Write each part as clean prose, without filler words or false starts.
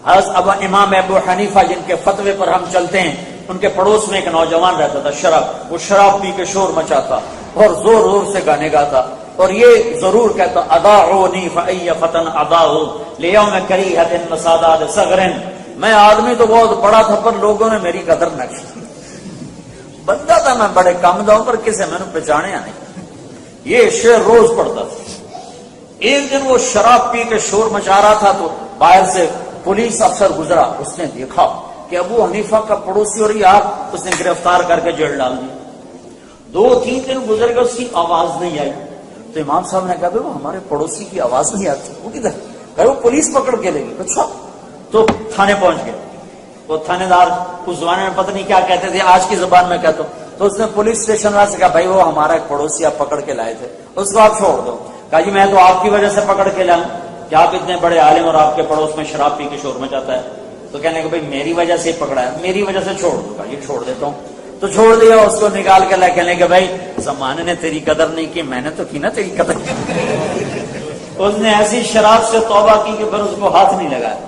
حضرت ابو امام ابو حنیفہ جن کے فتوے پر ہم چلتے ہیں، ان کے پڑوس میں ایک نوجوان رہتا تھا شراب، وہ شراب پی کے شور مچاتا اور زور زور سے گانے گاتا، اور یہ ضرور کہتا اضاعونی فای فتن اضاعوا لیوم کریہۃ وسادات صغر، میں آدمی تو بہت بڑا تھا پر لوگوں نے میری قدر نہ کی، بندہ تھا میں بڑے کم داؤں پر کسے میں نے پہچانیا نہیں۔ یہ شعر روز پڑھتا تھا۔ ایک دن وہ شراب پی کے شور مچا رہا تھا تو باہر سے پولیس افسر گزرا، اس نے دیکھا کہ ابو حنیفہ کا پڑوسی اور یار، اس نے گرفتار کر کے جیل ڈال دیا۔ 2-3 دن گزر گئے، اس کی آواز نہیں آئی، تو امام صاحب نے کہا وہ ہمارے پڑوسی کی آواز نہیں آتی، وہ کدھر؟ کہ وہ پولیس پکڑ کے لے گی۔ اچھا، تو تھانے پہنچ گئے۔ وہ تھانے دار اس زمانے میں پتہ نہیں کیا کہتے تھے، آج کی زبان میں کہتا ہوں، تو اس نے پولیس اسٹیشن والے سے کہا بھائی وہ ہمارا ایک پڑوسی آپ پکڑ کے لائے تھے، اس کو آپ چھوڑ دو۔ کہا جی میں تو آپ کی وجہ سے پکڑ کے لاؤں کہ آپ اتنے بڑے عالم اور آپ کے پڑوس میں شراب پی کے شور مچاتا ہے؟ تو کہنے کہ بھائی میری وجہ سے ہی پکڑا ہے، میری وجہ سے چھوڑ دو۔ کہا یہ چھوڑ دیتا ہوں۔ تو چھوڑ دیا، اس کو نکال کے لائے، کہنے کہ بھائی زمانے نے تیری قدر نہیں کی، میں نے تو کی نا تیری قدر۔ اس نے ایسی شراب سے توبہ کی کہ پھر اس کو ہاتھ نہیں لگایا۔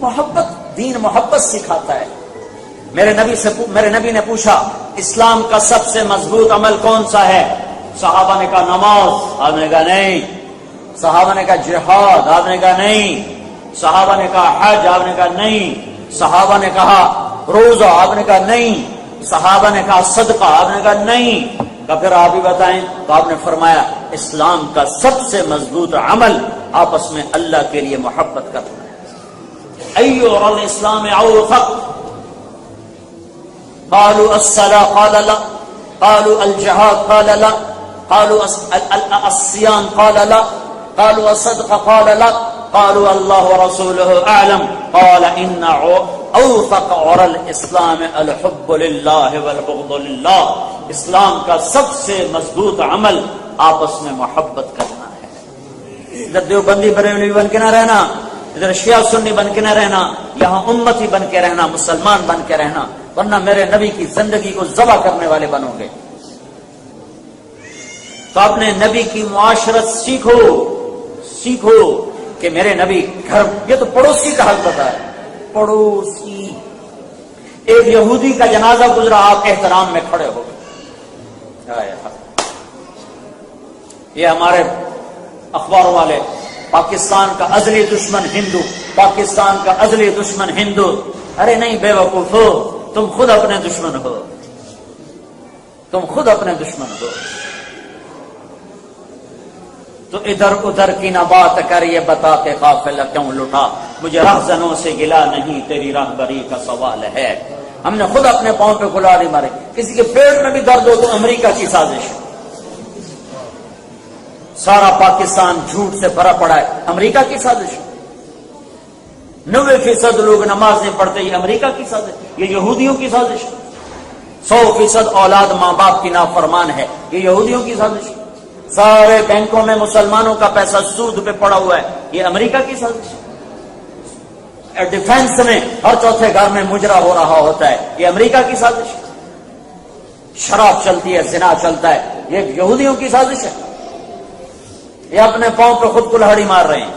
محبت، دین محبت سکھاتا ہے۔ میرے نبی نے پوچھا اسلام کا سب سے مضبوط عمل کون سا ہے؟ صحابہ نے کہا نماز، آپ نے کہا نہیں۔ صحابہ نے کہا جہاد، آپ نے کہا نہیں۔ صحابہ نے کہا حج، آپ نے کہا نہیں۔ صحابہ نے کہا روزہ، آپ نے کہا نہیں۔ صحابہ نے کہا صدقہ، آپ نے کہا نہیں۔ کہ پھر آپ ہی بتائیں؟ تو آپ نے فرمایا اسلام کا سب سے مضبوط عمل آپس میں اللہ کے لیے محبت کرنا ہے۔ ایو الاسلام اوثق، قالوا الصلاة قال لا، قالوا الجهاد قال لا، قالوا الصيام قال لا، قالوا الصدقة قال لا، قالوا الله ورسوله أعلم، قال إن اوثق عرى الاسلام الحب لله والبغض لله۔ اسلام کا سب سے مضبوط عمل آپس میں محبت کرنا ہے۔ ادھر دیوبندی بریلوی بن کے نہ رہنا، ادھر شیعہ سنی بن کے نہ رہنا، یہاں امتی بن کے رہنا، مسلمان بن کے رہنا، ورنہ میرے نبی کی زندگی کو ذبح کرنے والے بنو گے۔ تو اپنے نبی کی معاشرت سیکھو کہ میرے نبی گھر، یہ تو پڑوسی کا حق بتا ہے، پڑوسی۔ ایک یہودی کا جنازہ گزرا، آپ کے احترام میں کھڑے ہو گئے۔ یہ ہمارے اخباروں والے، پاکستان کا ازلی دشمن ہندو، پاکستان کا ازلی دشمن ہندو۔ ارے نہیں بے وقوف ہو، تم خود اپنے دشمن ہو، تم خود اپنے دشمن ہو۔ تو ادھر ادھر کی نہ بات کر، یہ بتا کہ قافلہ کیوں لٹا، مجھے رہزنوں سے گلا نہیں، تیری راہبری کا سوال ہے۔ ہم نے خود اپنے پاؤں پہ کلہاڑی ماری۔ کسی کے پیٹ میں بھی درد ہو تو امریکہ کی سازش ہے۔ سارا پاکستان جھوٹ سے بھرا پڑا ہے، امریکہ کی سازش ہے۔ 90% لوگ نماز نہیں پڑھتے، یہ امریکہ کی سازش، یہ یہودیوں کی سازش ہے۔ 100% اولاد ماں باپ کی نافرمان ہے، یہ یہودیوں کی سازش ہے۔ سارے بینکوں میں مسلمانوں کا پیسہ سود پہ پڑا ہوا ہے، یہ امریکہ کی سازش ہے۔ ڈیفنس میں ہر چوتھے گھر میں مجرا ہو رہا ہوتا ہے، یہ امریکہ کی سازش ہے۔ شراب چلتی ہے، زنا چلتا ہے، یہ یہودیوں کی سازش ہے۔ یہ اپنے پاؤں پہ خود کلہاڑی مار رہے ہیں۔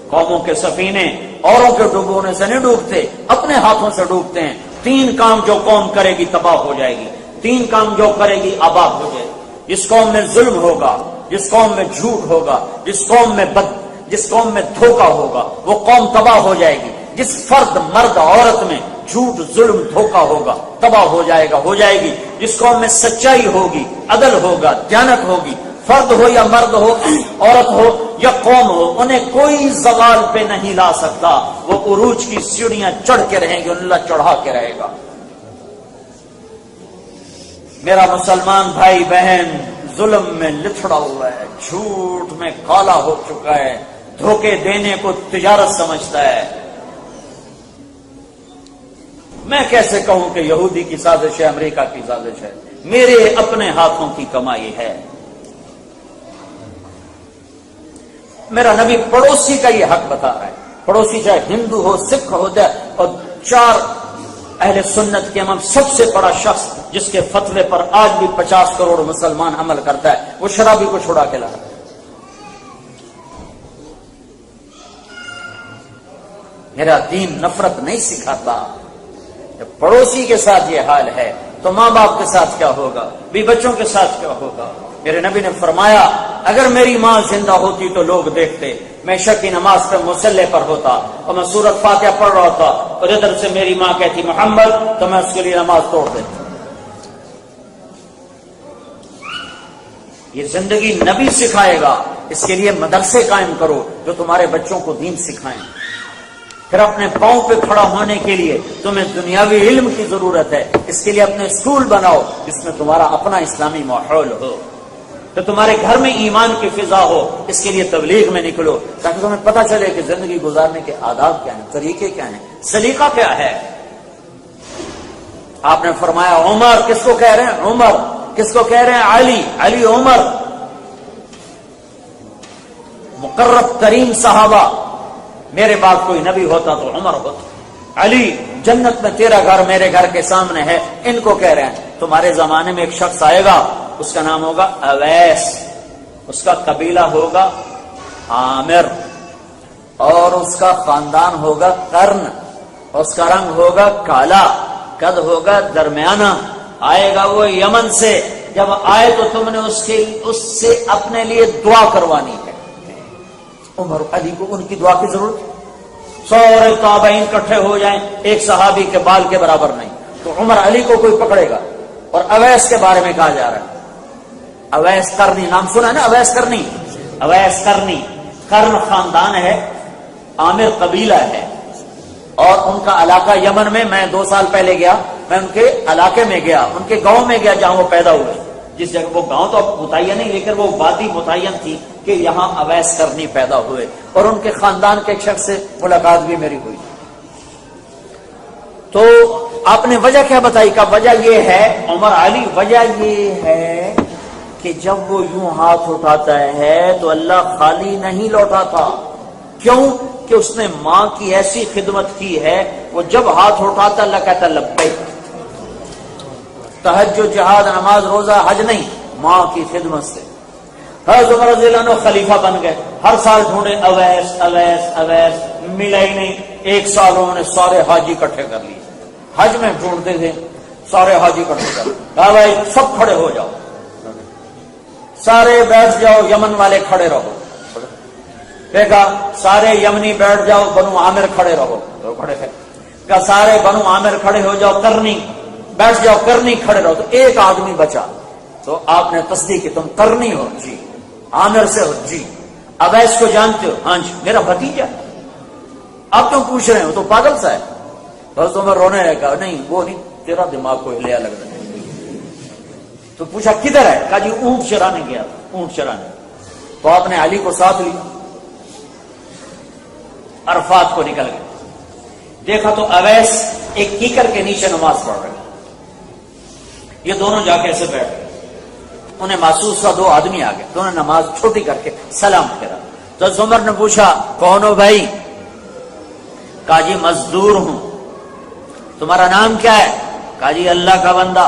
قوموں کے سفینے اوروں کے ڈوبونے سے نہیں ڈوبتے، اپنے ہاتھوں سے ڈوبتے ہیں۔ 3 کام جو قوم کرے گی تباہ ہو جائے گی، 3 کام جو کرے گی آباد ہو جائے گی۔ جس قوم میں ظلم ہوگا، جس قوم میں جھوٹ ہوگا، جس قوم میں دھوکہ ہوگا، وہ قوم تباہ ہو جائے گی۔ جس فرد، مرد، عورت میں جھوٹ، ظلم، دھوکہ ہوگا، تباہ ہو جائے گی۔ جس قوم میں سچائی ہوگی، عدل ہوگا، دیانت ہوگی، فرد ہو یا مرد ہو، عورت ہو یا قوم ہو، انہیں کوئی زوال پہ نہیں لا سکتا۔ وہ عروج کی سیڑھیاں چڑھ کے رہیں گے، اللہ چڑھا کے رہے گا۔ میرا مسلمان بھائی بہن ظلم میں لتھڑا ہوا ہے، جھوٹ میں کالا ہو چکا ہے، دھوکے دینے کو تجارت سمجھتا ہے۔ میں کیسے کہوں کہ یہودی کی سازش ہے، امریکہ کی سازش ہے؟ میرے اپنے ہاتھوں کی کمائی ہے۔ میرا نبی پڑوسی کا یہ حق بتا رہا ہے، پڑوسی چاہے ہندو ہو، سکھ ہو جائے، اور 4 اہل سنت کے امام سب سے بڑا شخص جس کے فتوے پر آج بھی 50 کروڑ مسلمان عمل کرتا ہے، وہ شرابی کو چھڑا کے لا رہا ہے۔ میرا دین نفرت نہیں سکھاتا. جب پڑوسی کے ساتھ یہ حال ہے تو ماں باپ کے ساتھ کیا ہوگا, بھی بچوں کے ساتھ کیا ہوگا. میرے نبی نے فرمایا اگر میری ماں زندہ ہوتی تو لوگ دیکھتے میں عشاء کی نماز پہ مصلی پر ہوتا اور میں سورۃ فاتحہ پڑھ رہا ہوتا اور ادھر سے میری ماں کہتی محمد, تو میں اس کے لیے نماز توڑ دیتا. یہ زندگی نبی سکھائے گا. اس کے لیے مدرسے قائم کرو جو تمہارے بچوں کو دین سکھائیں. پھر اپنے پاؤں پہ کھڑا ہونے کے لیے تمہیں دنیاوی علم کی ضرورت ہے. اس کے لیے اپنے اسکول بناؤ جس میں تمہارا اپنا اسلامی ماحول ہو, تو تمہارے گھر میں ایمان کی فضا ہو. اس کے لیے تبلیغ میں نکلو تاکہ تمہیں پتہ چلے کہ زندگی گزارنے کے آداب کیا ہیں, طریقے کیا ہیں, سلیقہ کیا ہے. آپ نے فرمایا عمر, کس کو کہہ رہے ہیں عمر, کس کو کہہ رہے ہیں علی, علی عمر, مقرب ترین صحابہ. میرے بعد کوئی نبی ہوتا تو عمر ہوتا. علی جنت میں تیرا گھر میرے گھر کے سامنے ہے. ان کو کہہ رہے ہیں تمہارے زمانے میں ایک شخص آئے گا, اس کا نام ہوگا اویس, اس کا قبیلہ ہوگا عامر, اور اس کا خاندان ہوگا قرن, اس کا رنگ ہوگا کالا, قد ہوگا درمیانہ. آئے گا وہ یمن سے. جب آئے تو تم نے اس سے اپنے لیے دعا کروانی ہے. عمر علی کو ان کی دعا کی ضرورت. سارے تابعین اکٹھے ہو جائیں, ایک صحابی کے بال کے برابر نہیں, تو عمر علی کو کوئی پکڑے گا. اور اویس کے بارے میں کہا جا رہا ہے, اویس کرنی, نام سنا ہے نا اویس کرنی, اویس کرنی کرن خاندان ہے, عامر قبیلہ ہے, اور ان کا علاقہ یمن میں. میں 2 سال پہلے گیا, میں ان کے علاقے میں گیا, ان کے گاؤں میں گیا جہاں وہ پیدا ہوئے. جس جگہ وہ گاؤں تو اب متعین نہیں, لیکن وہ وادی متعین تھی کہ یہاں اویس کرنی پیدا ہوئے, اور ان کے خاندان کے ایک شخص سے ملاقات بھی میری ہوئی. تو آپ نے وجہ کیا بتائی؟ کہ وجہ یہ ہے عمر علی, وجہ یہ ہے کہ جب وہ یوں ہاتھ اٹھاتا ہے تو اللہ خالی نہیں لوٹاتا. کیوں؟ کہ اس نے ماں کی ایسی خدمت کی ہے. وہ جب ہاتھ اٹھاتا اللہ کہتا لبیک. تہجد, جہاد, نماز, روزہ, حج نہیں, ماں کی خدمت سے. حضرت عمر رضی اللہ عنہ خلیفہ بن گئے. ہر سال ڈھونڈے اویس اویس اویس, ملا ہی نہیں. 1 سال انہوں نے سارے حاجی اکٹھے کر لیے. حج میں ڈھونڈتے تھے, سارے حاجی اکٹھے کر لیے. کہا بھائی سب کھڑے ہو جاؤ, سارے بیٹھ جاؤ, یمن والے کھڑے رہو. دیکھا سارے یمنی بیٹھ جاؤ, بنو عامر کھڑے رہو, تو کھڑے تھے. کہا سارے بنو عامر کھڑے ہو جاؤ, کرنی بیٹھ جاؤ, کرنی کھڑے رہو. تو ایک آدمی بچا, تو آپ نے تصدیق کی تم کرنی ہو؟ جی. عامر سے ہو؟ جی. اویس کو جانتے ہو؟ ہاں جی. میرا بھتیجا. آپ کیوں پوچھ رہے ہو, تو پاگل سا ہے. بس عمر رونے لگا, کہا نہیں وہ نہیں, تیرا دماغ کو ہلیا لگ رہا ہے. تو پوچھا کدھر ہے؟ کہا جی اونٹ چرانے گیا, اونٹ چرانے. تو آپ نے علی کو ساتھ لیا, عرفات کو نکل گئے. دیکھا تو اویس ایک کیکر کے نیچے نماز پڑھ رہے. یہ دونوں جا کے ایسے بیٹھ گئے. انہیں محسوس ہوا 2 آدمی آ گئے, تو انہوں نے نماز چھوٹی کر کے سلام کرا. تو عمر نے پوچھا کون ہو بھائی؟ کہا جی مزدور ہوں. تمہارا نام کیا ہے؟ کہا جی اللہ کا بندہ.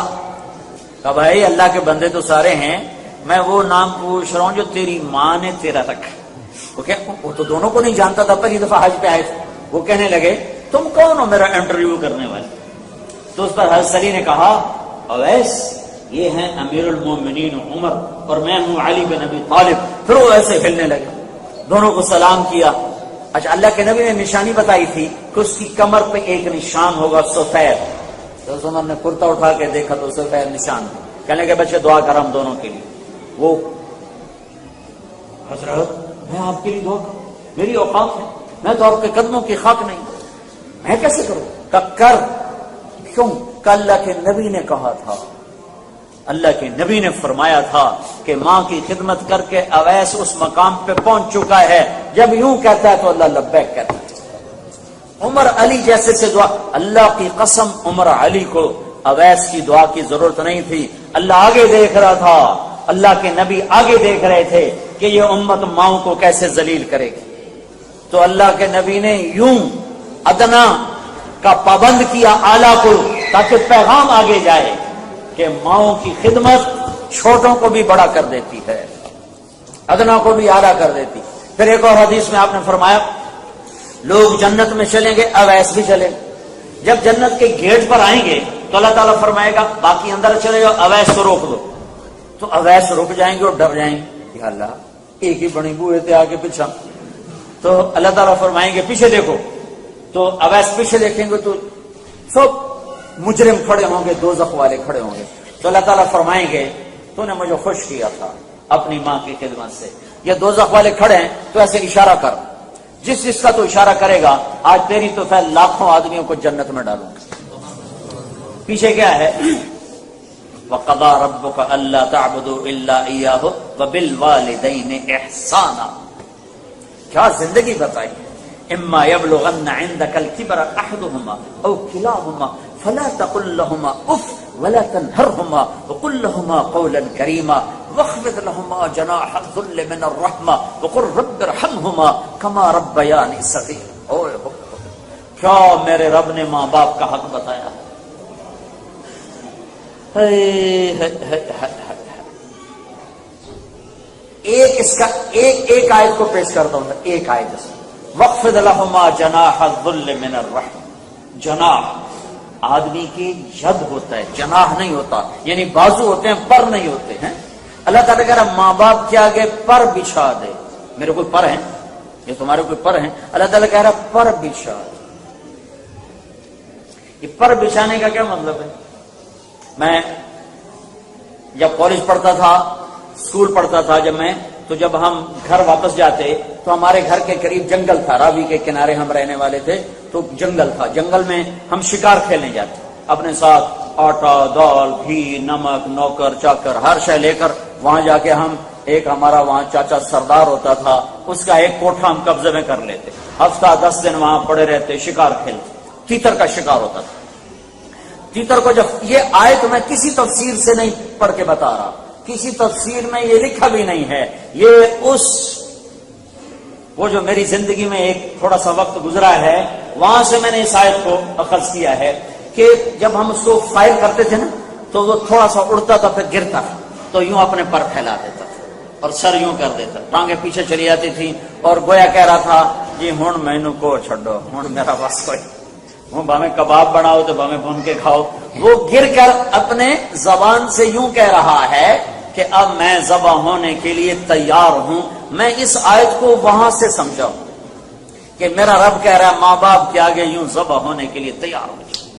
کہا بھائی اللہ کے بندے تو سارے ہیں, میں وہ نام پوچھ رہا ہوں جو تیری ماں نے تیرا رکھا. وہ تو دونوں کو نہیں جانتا تھا, پہلی دفعہ حج پہ آئے تھے. وہ کہنے لگے تم کون ہو میرا انٹرویو کرنے والے؟ تو اس پر حضرت علی نے کہا اویس یہ ہیں امیر المومنین عمر, اور میں ہوں علی بن ابی طالب. پھر وہ ایسے ہلنے لگے, دونوں کو سلام کیا. اچھا اللہ کے نبی نے نشانی بتائی تھی کہ اس کی کمر پہ ایک نشان ہوگا سفید. تو عمر نے کرتا اٹھا کے دیکھا تو سفید نشان. کہنے کے بچے دعا کر ہم دونوں کے لیے. وہ حضرت میں آپ کے لیے دعا کروں, میری اوقات ہے, میں تو آپ کے قدموں کی خاک نہیں, میں کیسے کروں؟ کر. کیوں؟ کہ اللہ کے نبی نے کہا تھا, اللہ کے نبی نے فرمایا تھا کہ ماں کی خدمت کر کے اویس اس مقام پہ پہنچ چکا ہے. جب یوں کہتا ہے تو اللہ لبیک کہتا ہے. عمر علی جیسے سے دعا, اللہ کی قسم عمر علی کو اویس کی دعا کی ضرورت نہیں تھی. اللہ آگے دیکھ رہا تھا, اللہ کے نبی آگے دیکھ رہے تھے کہ یہ امت ماؤں کو کیسے ذلیل کرے گی. تو اللہ کے نبی نے یوں ادنا کا پابند کیا اعلیٰ کو, تاکہ پیغام آگے جائے کہ ماؤں کی خدمت چھوٹوں کو بھی بڑا کر دیتی ہے, ادنا کو بھی اعلیٰ کر دیتی. پھر ایک اور حدیث میں آپ نے فرمایا لوگ جنت میں چلیں گے، اویس بھی چلے گا۔ جب جنت کے گیٹ پر آئیں گے تو اللہ تعالیٰ فرمائے گا باقی اندر چلے جاؤ، اویس کو روک دو، تو اویس رک جائیں گے اور ڈر جائیں گے، یا اللہ ایک ہی بڑی بوئے تھے آگے پیچھے، تو اللہ تعالیٰ فرمائیں گے پیچھے دیکھو، تو اویس پیچھے دیکھیں گے تو سب مجرم کھڑے ہوں گے، دوزخ والے کھڑے ہوں گے، تو اللہ تعالیٰ فرمائیں گے تو نے مجھے خوش کیا تھا اپنی ماں کی خدمت سے، یہ دوزخ والے کھڑے ہیں تو ایسے اشارہ کر، جس جس کا تو اشارہ کرے گا آج تیری تو فیل لاکھوں آدمیوں کو جنت میں ڈالوں گا۔ پیچھے کیا ہے؟ وَقَضَىٰ رَبُّكَ أَلَّا تَعْبُدُوا إِلَّا إِيَّاهُ وَبِالْوَالِدَيْنِ إِحْسَانًا، کیا زندگی بتائی۔ اما يبلغن عندك الكبر احدهما او كلاهما فلا تقل لهما اف ولا تنهرهما وقل لهما قولا كريما واخفض لهما جناح الذل من الرحمه وقل رب ارحمهما كما ربياني صغيرا۔ کیا میرے رب نے ماں باپ کا حق بتایا۔ ایک آیت کو پیش کرتا ہوں، ایک آیت سے وَاخْفِضْ لَهُمَا جَنَاحَ الذُّلِّ مِنَ الرَّحْمَةِ، جناح آدمی کی ید ہوتا ہے، جناح نہیں ہوتا، یعنی بازو ہوتے ہیں، پر نہیں ہوتے ہیں۔ اللہ تعالیٰ کہہ رہا ماں باپ کے آگے پر بچھا دے، میرے کوئی پر ہیں، یہ تمہارے کوئی پر ہیں، اللہ تعالیٰ کہہ رہا پر بچھا دے۔ یہ پر بچھانے کا کیا مطلب ہے؟ میں جب کالج پڑھتا تھا، اسکول پڑھتا تھا جب میں، تو جب ہم گھر واپس جاتے تو ہمارے گھر کے قریب جنگل تھا، راوی کے کنارے ہم رہنے والے تھے، تو جنگل تھا، جنگل میں ہم شکار کھیلنے جاتے، اپنے ساتھ آٹا، دال، گھی، نمک، نوکر چاکر ہر شے لے کر وہاں جا کے ہم، ایک ہمارا وہاں چاچا سردار ہوتا تھا، اس کا ایک کوٹھا ہم قبضے میں کر لیتے، ہفتہ 10 دن وہاں پڑے رہتے، شکار کھیلتے، تیتر کا شکار ہوتا تھا۔ تیتر کو جب یہ آیت میں کسی تفسیر سے نہیں پڑھ کے بتا رہا، کسی تفسیر میں یہ لکھا بھی نہیں ہے، یہ وہ جو میری زندگی میں ایک تھوڑا سا وقت گزرا ہے وہاں سے میں نے اس آیت کو اخذ کیا ہے کہ جب ہم اس کو فائر کرتے تھے نا تو وہ تھوڑا سا اڑتا تھا، پھر گرتا تو یوں اپنے پر پھیلا دیتا تھا اور سر یوں کر دیتا، ٹانگیں پیچھے چلی جاتی تھی اور گویا کہہ رہا تھا جی ہن مینو کو چھڈو، ہن میرا بس کوئی، وہ بھاویں کباب بناؤ تو بھاویں بھون کے کھاؤ۔ وہ گر کر اپنے زبان سے یوں کہہ رہا ہے کہ اب میں ذبح ہونے کے لیے تیار ہوں۔ میں اس آیت کو وہاں سے سمجھا ہوں کہ میرا رب کہہ رہا ہے ماں باپ کے آگے یوں ذبح ہونے کے لیے تیار ہوں۔